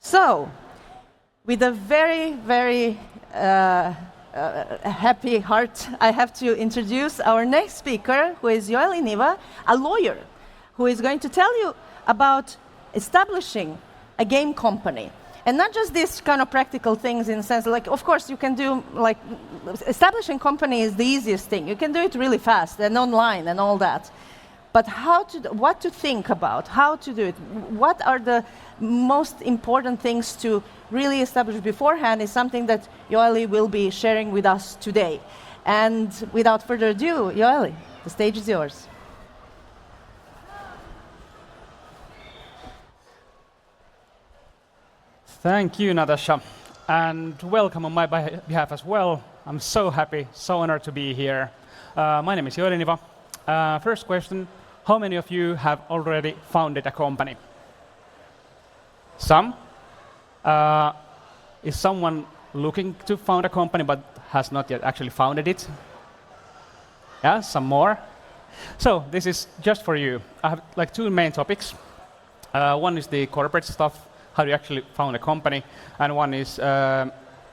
So, with a very happy heart, I have to introduce our next speaker, who is Joel Iniva, a lawyer, who is going to tell you about establishing a game company. And not just these kind of practical things in the sense, like, of course, you can do, like, establishing company is the easiest thing. You can do it really fast and online and all that. But what to think about, how to do it, what are the most important things to really establish beforehand is something that Joeli will be sharing with us today. And without further ado, Joeli, the stage is yours. Thank you, Natasha, and welcome on my behalf as well. I'm so happy, so honored to be here. My name is Joel Iniva. First question, how many of you have already founded a company? Some? Is someone looking to found a company but has not yet actually founded it? Yeah, some more? So this is just for you. I have like two main topics. One is the corporate stuff, how do you actually found a company, and one is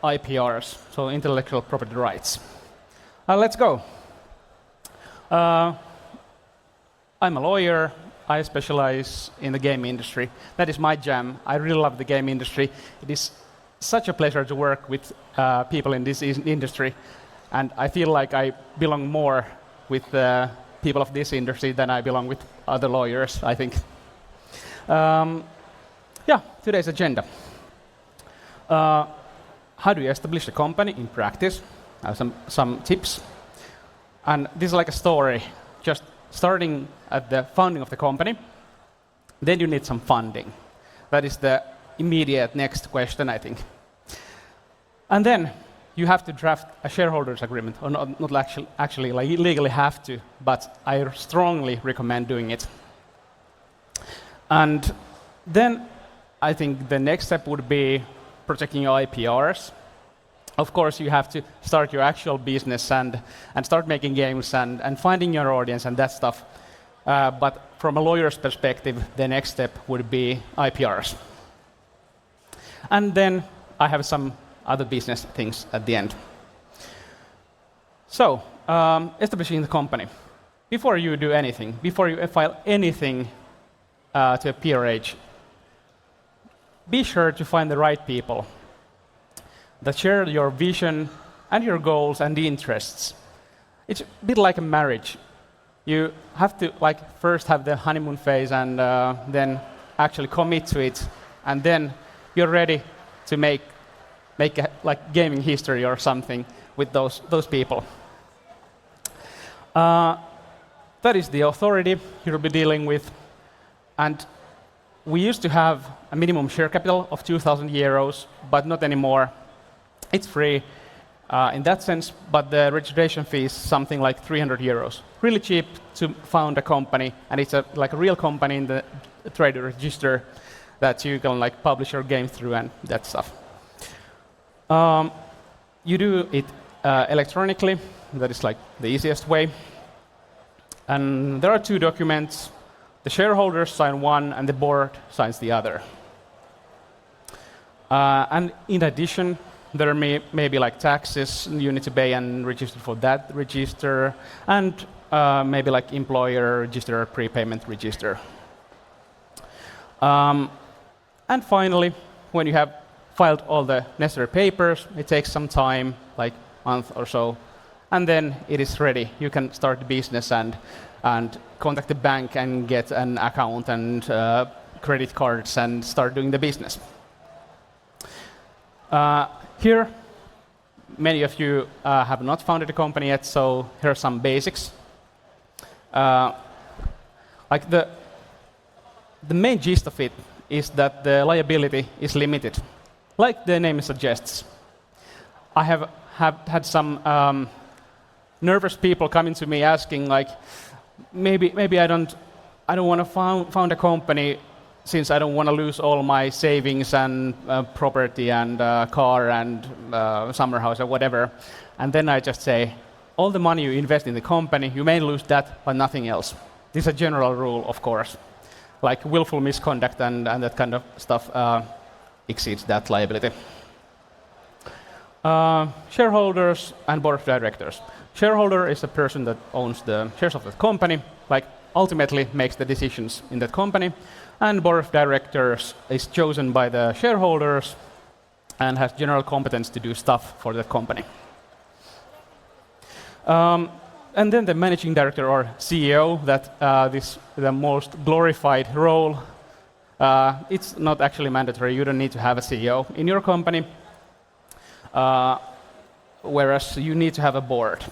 IPRs, so intellectual property rights. Let's go. I'm a lawyer. I specialize in the game industry. That is my jam. I really love the game industry. It is such a pleasure to work with people in this industry, and I feel like I belong more with the people of this industry than I belong with other lawyers, I think. Yeah, today's agenda. How do you establish a company in practice? I have some tips. And this is like a story, just starting at the founding of the company. Then you need some funding. That is the immediate next question, I think. And then you have to draft a shareholders agreement, or not actually like legally have to, but I strongly recommend doing it. And then I think the next step would be protecting your IPRs. Of course, you have to start your actual business and start making games and finding your audience and that stuff. But from a lawyer's perspective, the next step would be IPRs. And then I have some other business things at the end. So, establishing the company. Before you do anything, before you file anything to a peerage, be sure to find the right people that share your vision and your goals and the interests. It's a bit like a marriage. You have to first have the honeymoon phase and then actually commit to it, and then you're ready to make a gaming history or something with those people. That is the authority you'll be dealing with, and we used to have a minimum share capital of 2,000 euros, but not anymore. It's free in that sense, but the registration fee is something like 300 euros. Really cheap to found a company, and it's like a real company in the trade register that you can publish your game through and that stuff. You do it electronically. That is the easiest way. And there are two documents. The shareholders sign one, and the board signs the other. And in addition, there may be taxes you need to pay and register for that register, and maybe employer register or prepayment register. And finally, when you have filed all the necessary papers, it takes some time, like a month or so, and then it is ready. You can start the business and contact the bank and get an account and credit cards and start doing the business. Here, many of you have not founded a company yet, so here are some basics. The main gist of it is that the liability is limited, like the name suggests. I have had some nervous people coming to me asking, maybe I don't want to found a company since I don't want to lose all my savings and property and car and summer house or whatever. And then I just say, all the money you invest in the company, you may lose that, but nothing else. This is a general rule, of course. Like willful misconduct and that kind of stuff exceeds that liability. Shareholders and board of directors. Shareholder is a person that owns the shares of the company, like ultimately makes the decisions in that company, and board of directors is chosen by the shareholders and has general competence to do stuff for that company. And then the managing director or CEO, that the most glorified role. It's not actually mandatory. You don't need to have a CEO in your company, whereas you need to have a board.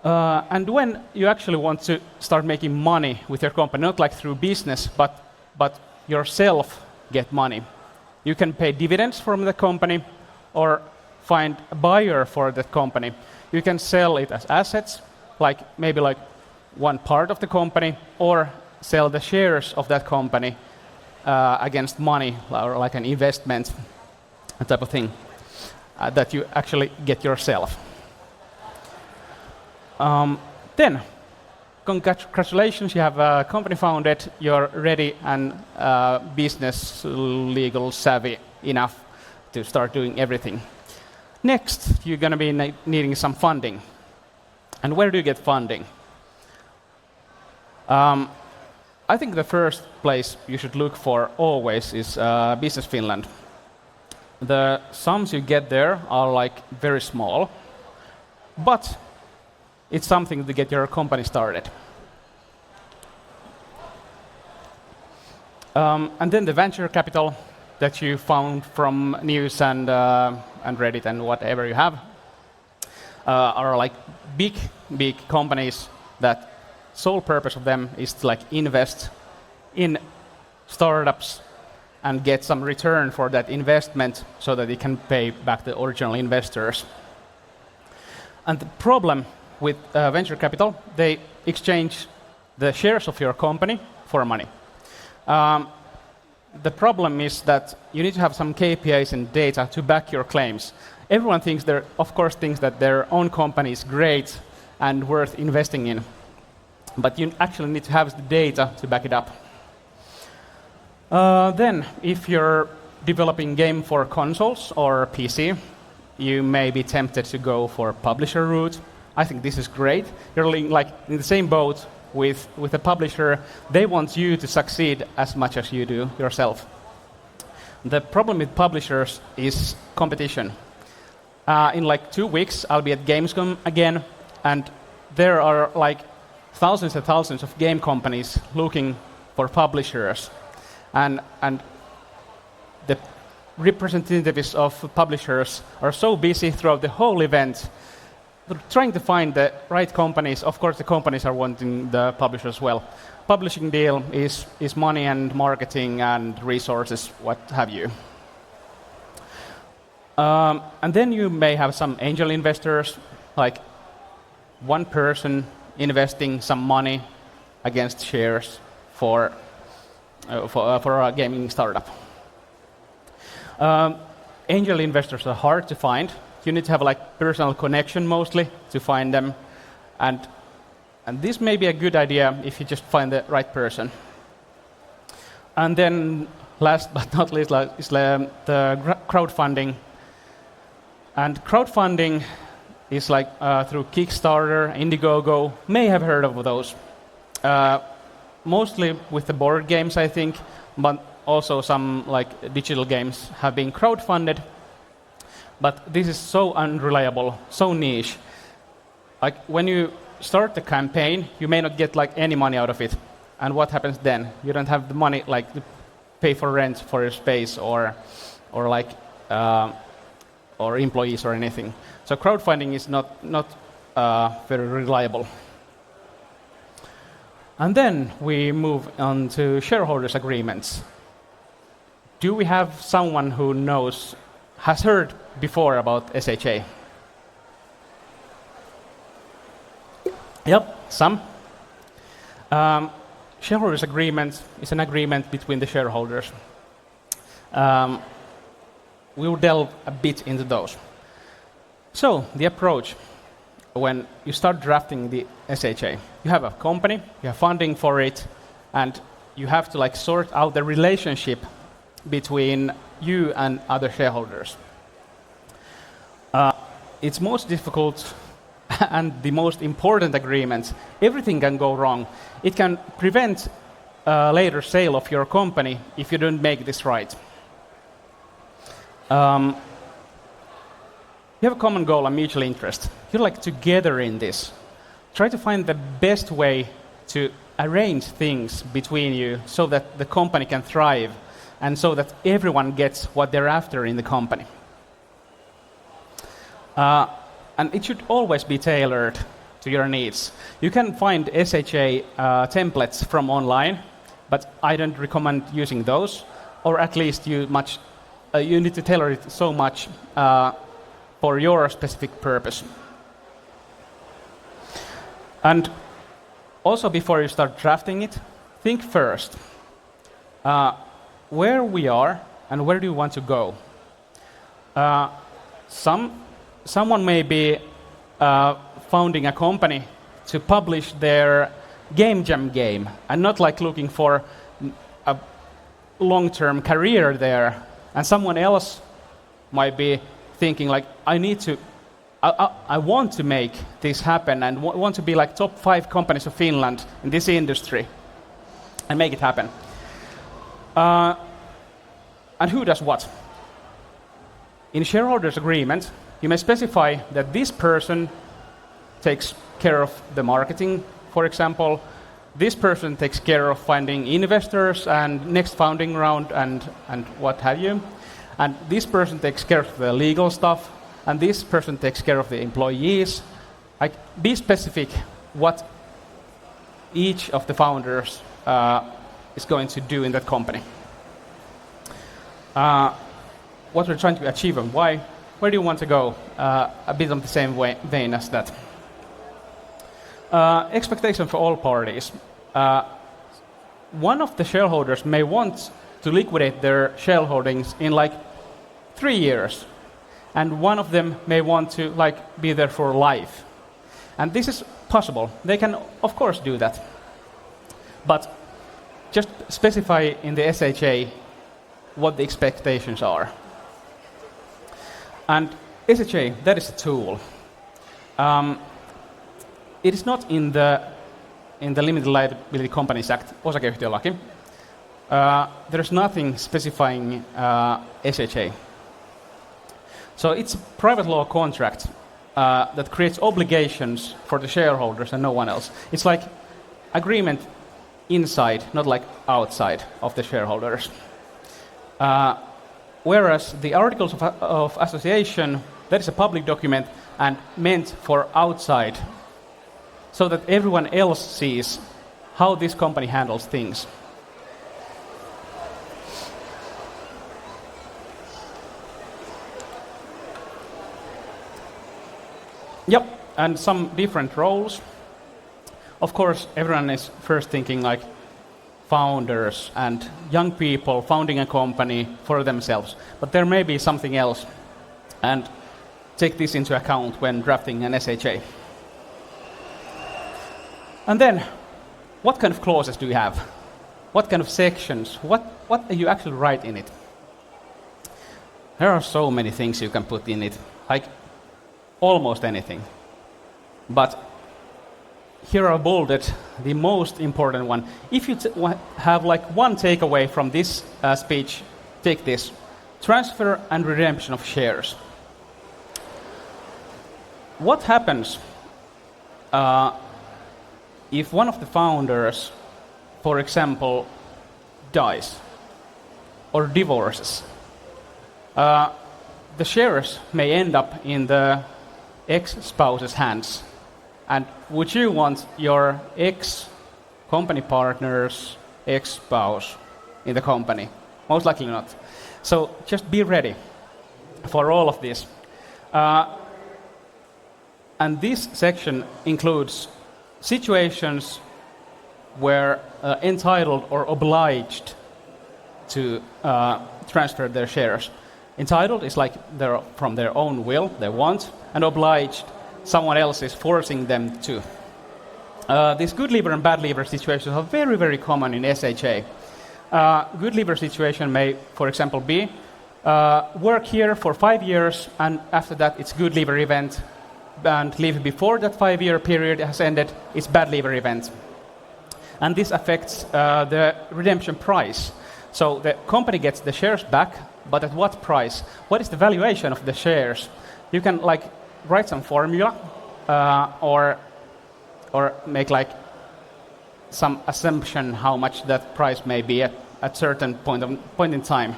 And when you actually want to start making money with your company, not like through business, but yourself get money, you can pay dividends from the company or find a buyer for that company. You can sell it as assets, like maybe like one part of the company, or sell the shares of that company against money, or like an investment type of thing that you actually get yourself. Then, congratulations, you have a company founded, you're ready and business legal savvy enough to start doing everything. Next, you're going to be needing some funding. And where do you get funding? I think the first place you should look for always is Business Finland. The sums you get there are like very small, but it's something to get your company started. And then the venture capital that you found from news and Reddit and whatever you have are like big companies that sole purpose of them is to like invest in startups and get some return for that investment so that they can pay back the original investors. And the problem with venture capital, they exchange the shares of your company for money. The problem is that you need to have some KPIs and data to back your claims. Everyone thinks that their own company is great and worth investing in, but you actually need to have the data to back it up. Then, if you're developing game for consoles or PC, you may be tempted to go for publisher route. I think this is great. You're like in the same boat with a publisher. They want you to succeed as much as you do yourself. The problem with publishers is competition. In like 2 weeks, I'll be at Gamescom again, and there are like thousands and thousands of game companies looking for publishers. And the representatives of publishers are so busy throughout the whole event trying to find the right companies. Of course, the companies are wanting the publishers as well. Publishing deal is money and marketing and resources, what have you. And then you may have some angel investors, like one person investing some money against shares for a gaming startup. Angel investors are hard to find. You need to have like personal connection mostly to find them, and this may be a good idea if you just find the right person. And then last but not least is the crowdfunding. And crowdfunding is like through Kickstarter, Indiegogo. May have heard of those. Mostly with the board games, I think, but also some like digital games have been crowdfunded. But this is so unreliable, so niche. Like when you start the campaign, you may not get like any money out of it. And what happens then? You don't have the money like to pay for rent for your space or employees or anything. So crowdfunding is not very reliable. And then we move on to shareholders agreements. Do we have someone who has heard before about SHA? Yep, some. Shareholders agreement is an agreement between the shareholders. We will delve a bit into those. So the approach when you start drafting the SHA, you have a company, you have funding for it, and you have to like sort out the relationship between you and other shareholders. It's most difficult and the most important agreement. Everything can go wrong. It can prevent later sale of your company if you don't make this right. You have a common goal and mutual interest. You're like together in this. Try to find the best way to arrange things between you so that the company can thrive and so that everyone gets what they're after in the company. And it should always be tailored to your needs. You can find SHA templates from online, but I don't recommend using those, or at least you need to tailor it so much for your specific purpose. And also, before you start drafting it, think first where we are and where do you want to go. Someone may be founding a company to publish their game jam game and not like looking for a long-term career there. And someone else might be thinking like, I want to make this happen and want to be like top 5 companies of Finland in this industry and make it happen. And who does what? In shareholders' agreement, you may specify that this person takes care of the marketing, for example. This person takes care of finding investors and next founding round and what have you. And this person takes care of the legal stuff. And this person takes care of the employees. Like, be specific what each of the founders is going to do in that company. What we're trying to achieve and why. Where do you want to go? A bit of the same vein as that. Expectation for all parties. One of the shareholders may want to liquidate their shareholdings in like 3 years. And one of them may want to be there for life. And this is possible. They can, of course, do that. But just specify in the SHA what the expectations are. And SHA, that is a tool. It is not in the Limited Liability Companies Act, osakeyhtiölaki. There's nothing specifying SHA. So it's a private law contract that creates obligations for the shareholders and no one else. It's like agreement inside, not like outside of the shareholders. Whereas the Articles of Association, that is a public document and meant for outside, so that everyone else sees how this company handles things. Yep, and some different roles. Of course, everyone is first thinking like founders and young people founding a company for themselves. But there may be something else, and take this into account when drafting an SHA. And then, what kind of clauses do you have? What kind of sections? What do you actually write in it? There are so many things you can put in it, like almost anything. But here are bolded the most important one. If you have like one takeaway from this speech, take this: transfer and redemption of shares. What happens if one of the founders, for example, dies or divorces? The shares may end up in the ex-spouse's hands. And would you want your ex-company partner's ex-spouse in the company? Most likely not. So just be ready for all of this. And this section includes situations where entitled or obliged to transfer their shares. Entitled is like they're from their own will, they want, and obliged, someone else is forcing them to. These good leaver and bad leaver situations are very, very common in SHA. Good leaver situation may, for example, be work here for 5 years, and after that it's good leaver event, and leave before that 5-year period has ended, it's bad leaver event. And this affects the redemption price. So the company gets the shares back, but at what price? What is the valuation of the shares? You can like write some formula or make like some assumption how much that price may be at certain point in time.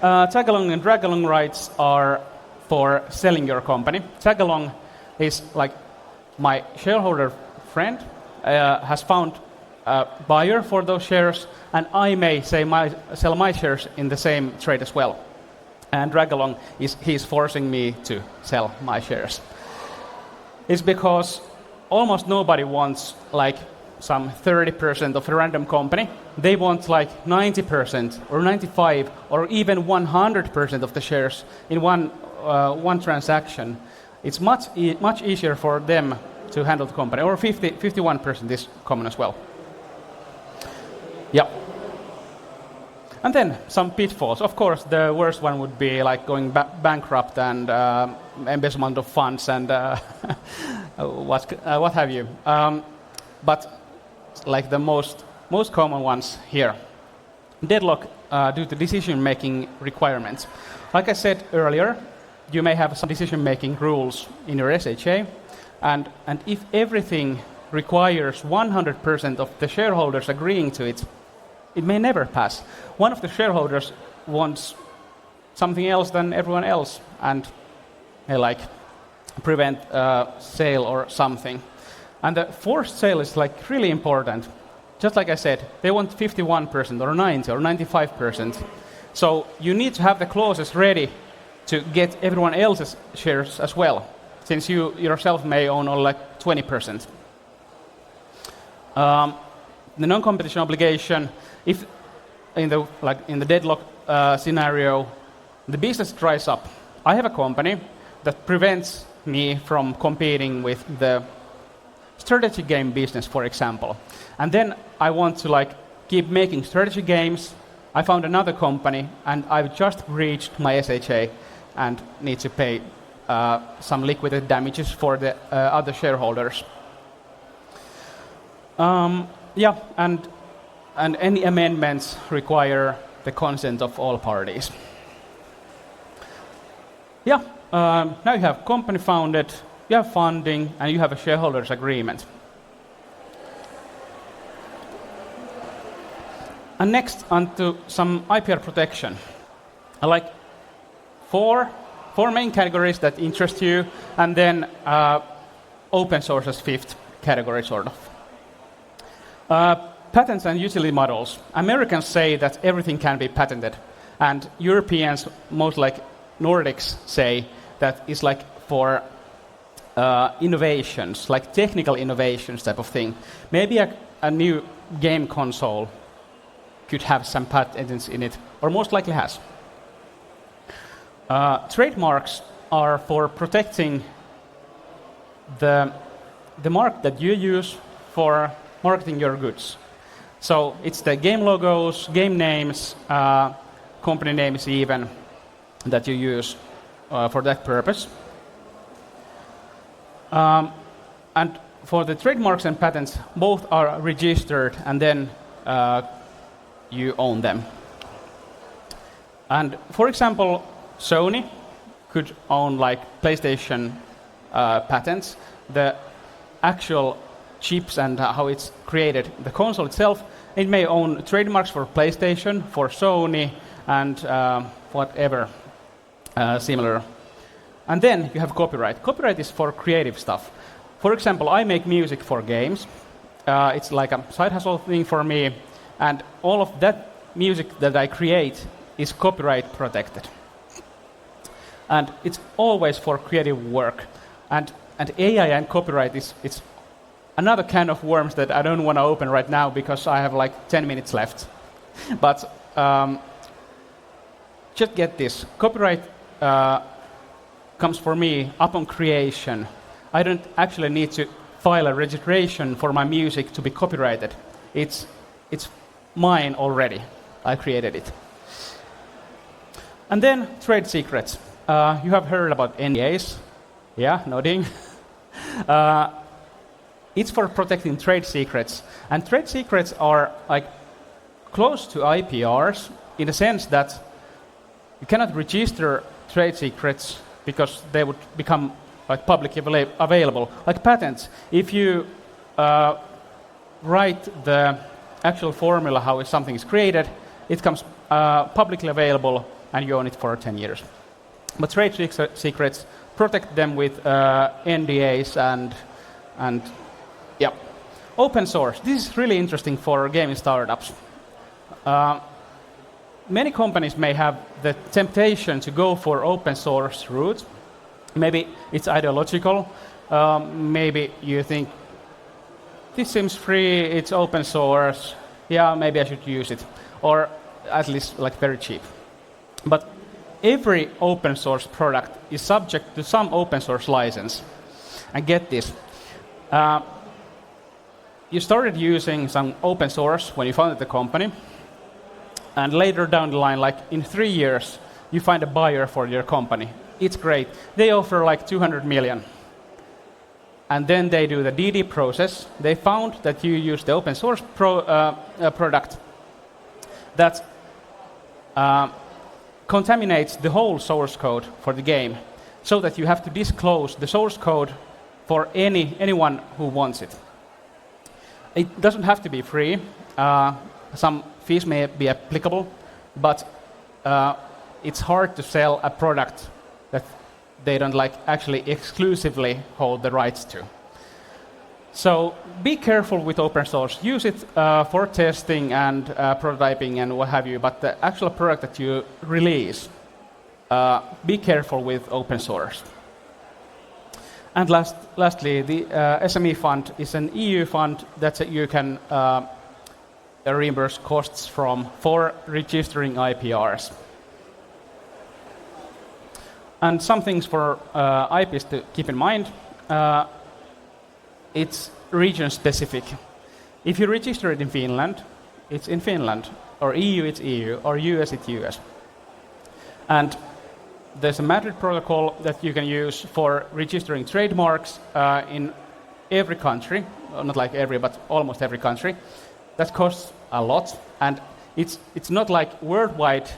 Tag-along and drag-along rights are for selling your company. Tag-along is like my shareholder friend has found a buyer for those shares, and I may sell my shares in the same trade as well. And drag-along is he's forcing me to sell my shares. It's because almost nobody wants like some 30% of a random company. They want like 90% or 95% or even 100% of the shares in one transaction. It's much easier for them to handle the company, or 51% is common as well. Yeah. And then some pitfalls. Of course, the worst one would be like going bankrupt and embezzlement of funds and what have you. But like the most common ones here. Deadlock due to decision-making requirements. Like I said earlier, you may have some decision-making rules in your SHA, and if everything requires 100% of the shareholders agreeing to it, it may never pass. One of the shareholders wants something else than everyone else, and they like prevent sale or something. And the forced sale is like really important. Just like I said, they want 51% or 90% or 95%. So you need to have the clauses ready to get everyone else's shares as well, since you yourself may own only like 20%. The non-competition obligation, if in the deadlock scenario, the business dries up. I have a company that prevents me from competing with the strategy game business, for example. And then I want to like keep making strategy games. I found another company, and I've just reached my SHA and need to pay some liquidated damages for the other shareholders. Yeah, and any amendments require the consent of all parties. Yeah, now you have company founded, you have funding, and you have a shareholders agreement. And next, onto some IPR protection. I like four main categories that interest you, and then open source as fifth category, sort of. Patents and utility models. Americans say that everything can be patented, and Europeans, most like Nordics, say that it's like for innovations, like technical innovations type of thing. Maybe a new game console could have some patents in it, or most likely has. Trademarks are for protecting the mark that you use for marketing your goods. So it's the game logos, game names, company names even, that you use for that purpose. And for the trademarks and patents, both are registered, and then you own them. And for example, Sony could own like PlayStation patents, the actual chips and how it's created. The console itself, it may own trademarks for PlayStation, for Sony, and whatever similar. And then you have copyright. Copyright is for creative stuff. For example, I make music for games. It's like a side hustle thing for me, and all of that music that I create is copyright protected. And it's always for creative work. And AI and copyright it's another can of worms that I don't want to open right now because I have like 10 minutes left. But just get this. Copyright comes for me upon creation. I don't actually need to file a registration for my music to be copyrighted. It's mine already. I created it. And then trade secrets. You have heard about NDAs. Yeah, nodding. It's for protecting trade secrets. And trade secrets are like close to IPRs in the sense that you cannot register trade secrets because they would become like publicly available, like patents. If you write the actual formula how something is created, it becomes publicly available and you own it for 10 years. But trade secrets, protect them with NDAs and yeah. Open source. This is really interesting for gaming startups. Many companies may have the temptation to go for open source route. Maybe it's ideological. Maybe you think, this seems free, it's open source. Yeah, maybe I should use it. Or at least like very cheap. But every open source product is subject to some open source license. And get this. You started using some open source when you founded the company. And later down the line, like in 3 years, you find a buyer for your company. It's great. They offer like 200 million. And then they do the DD process. They found that you use the open source product that contaminates the whole source code for the game, so that you have to disclose the source code for anyone who wants it. It doesn't have to be free. Some fees may be applicable, but it's hard to sell a product that they don't like actually exclusively hold the rights to. So be careful with open source. Use it for testing and prototyping and what have you, but the actual product that you release, be careful with open source. And lastly, the SME fund is an EU fund that you can reimburse costs from for registering IPRs. And some things for IPs to keep in mind. It's region specific. If you register it in Finland, it's in Finland, or EU, it's EU, or US, it's US. And there's a Madrid protocol that you can use for registering trademarks in every country, not like every, but almost every country. That costs a lot, and it's not like worldwide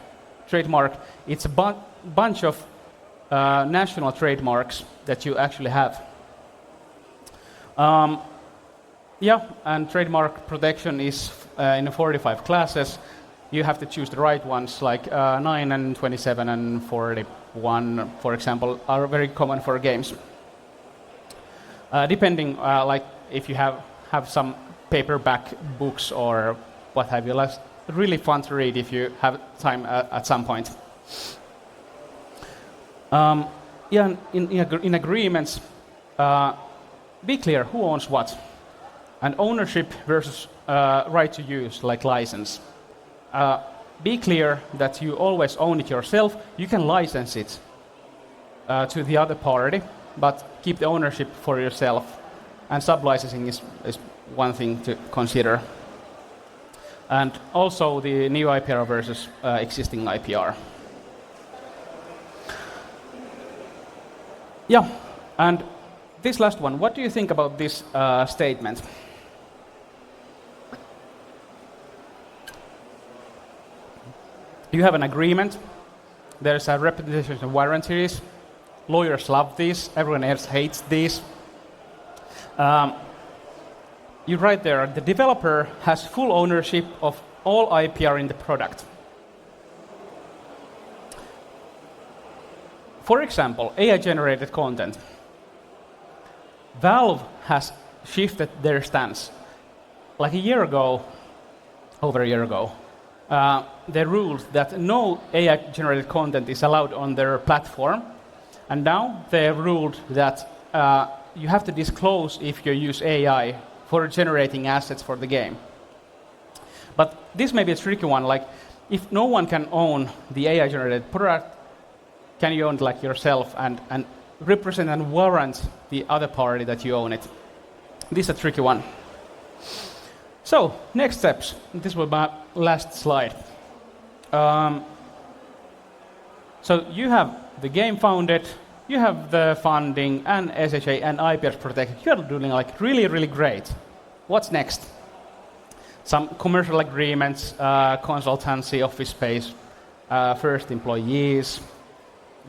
trademark, it's a bunch of national trademarks that you actually have. Yeah, and trademark protection is in 45 classes. You have to choose the right ones, like 9 and 27 and 41, for example, are very common for games. Depending, like if you have some paperback books or what have you, that's really fun to read if you have time at some point. Yeah, in agreements, be clear who owns what, and ownership versus right to use, like license. Be clear that you always own it yourself. You can license it to the other party, but keep the ownership for yourself. And sub-licensing is one thing to consider. And also the new IPR versus existing IPR. Yeah, and this last one, what do you think about this statement? You have an agreement, there's a representation of warranties, lawyers love these, everyone else hates these. You write there, the developer has full ownership of all IPR in the product. For example, AI-generated content. Valve has shifted their stance. Like over a year ago, they ruled that no AI-generated content is allowed on their platform, and now they have ruled that you have to disclose if you use AI for generating assets for the game. But this may be a tricky one, like if no one can own the AI-generated product, can you own it like yourself and represent and warrant the other party that you own it? This is a tricky one. So, next steps. This will be my last slide. So you have the game founded, you have the funding and SHA and IPS protected. You're doing like really, really great. What's next? Some commercial agreements, consultancy, office space, first employees,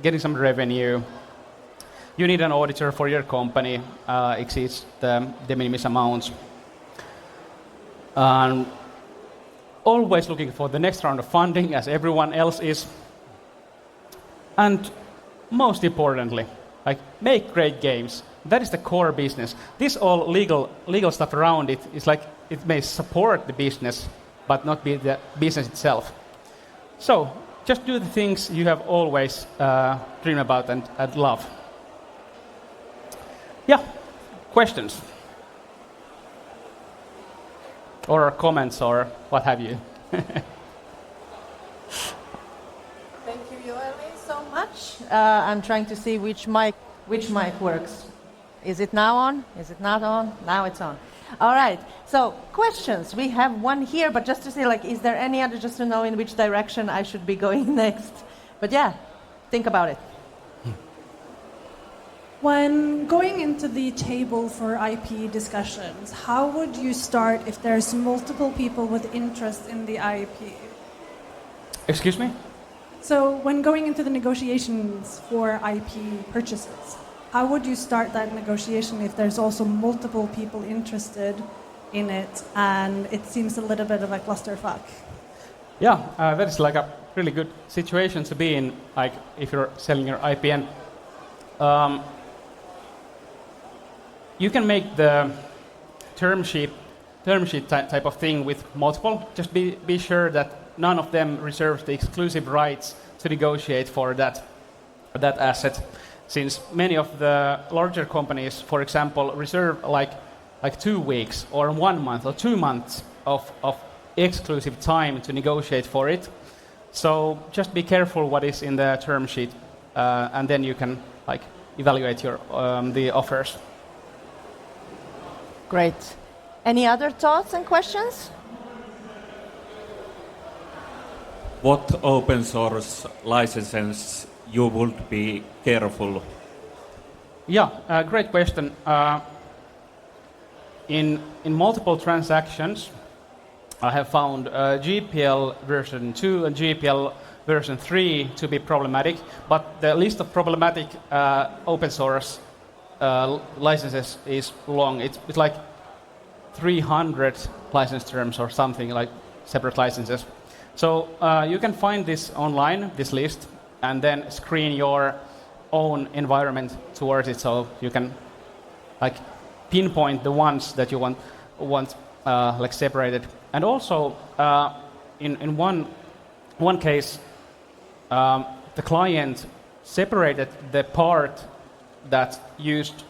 getting some revenue. You need an auditor for your company, exceeds the de minimis amounts. Always looking for the next round of funding, as everyone else is. And most importantly, like, make great games. That is the core business. This all legal stuff around it is like, it may support the business, but not be the business itself. So, just do the things you have always dreamed about and love. Yeah, questions? Or comments, or what have you. Thank you, Joeli, so much. I'm trying to see which mic works. Is it now on? Is it not on? Now it's on. All right. So questions. We have one here, but just to see, like, is there any other, just to know in which direction I should be going next. But yeah, think about it. When going into the table for IP discussions, how would you start if there's multiple people with interest in the IP? Excuse me? So when going into the negotiations for IP purchases, how would you start that negotiation if there's also multiple people interested in it and it seems a little bit of a clusterfuck? Yeah, that is like a really good situation to be in, like if you're selling your IP. And you can make the term sheet type of thing with multiple. Just be sure that none of them reserves the exclusive rights to negotiate for that asset, since many of the larger companies, for example, reserve like 2 weeks or 1 month or 2 months of exclusive time to negotiate for it. So just be careful what is in the term sheet, and then you can like evaluate your the offers. Great. Any other thoughts and questions? What open source licenses you would be careful? Yeah, great question. In multiple transactions, I have found GPL version 2 and GPL version 3 to be problematic, but the list of problematic open source licenses is long. It's like 300 license terms or something, like separate licenses. So you can find this online, this list, and then screen your own environment towards it, so you can like pinpoint the ones that you want like separated. And also in one case, the client separated the part that used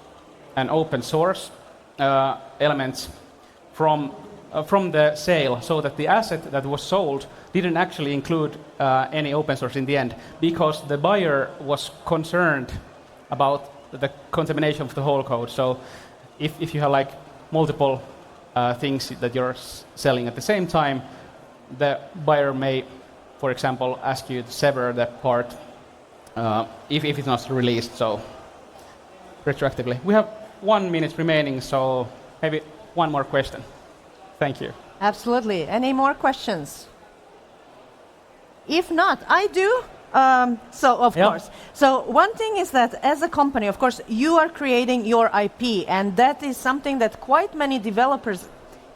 an open source elements from the sale, so that the asset that was sold didn't actually include any open source in the end, because the buyer was concerned about the contamination of the whole code. So if you have like multiple things that you're selling at the same time, the buyer may, for example, ask you to sever that part if it's not released, so retroactively. We have 1 minute remaining, so maybe one more question. Thank you. Absolutely. Any more questions? If not, I do. So, of course. So, one thing is that as a company, of course, you are creating your IP, and that is something that quite many developers,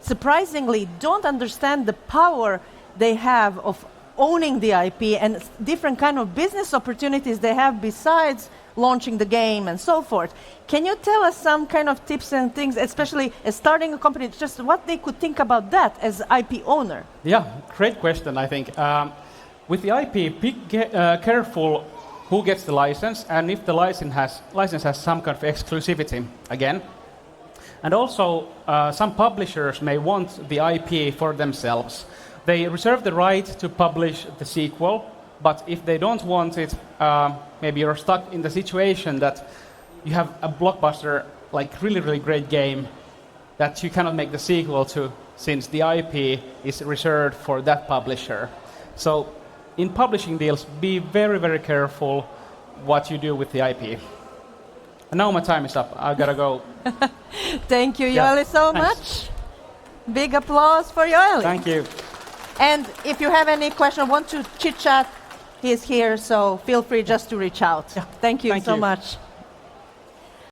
surprisingly, don't understand the power they have of owning the IP and different kind of business opportunities they have besides launching the game and so forth. Can you tell us some kind of tips and things, especially as starting a company, just what they could think about that as IP owner? Yeah, great question, I think. With the IP, be careful who gets the license, and if the license has some kind of exclusivity, again. And also, some publishers may want the IP for themselves. They reserve the right to publish the sequel, but if they don't want it, maybe you're stuck in the situation that you have a blockbuster, like really, really great game that you cannot make the sequel to since the IP is reserved for that publisher. So in publishing deals, be very, very careful what you do with the IP. And now my time is up. I gotta go. Thank you, Yeah, Joeli, so thanks. much. Big applause for Joeli. Thank you. And if you have any question, want to chit-chat, he is here, so feel free just to reach out. Yeah. Thank you Thank so you. much.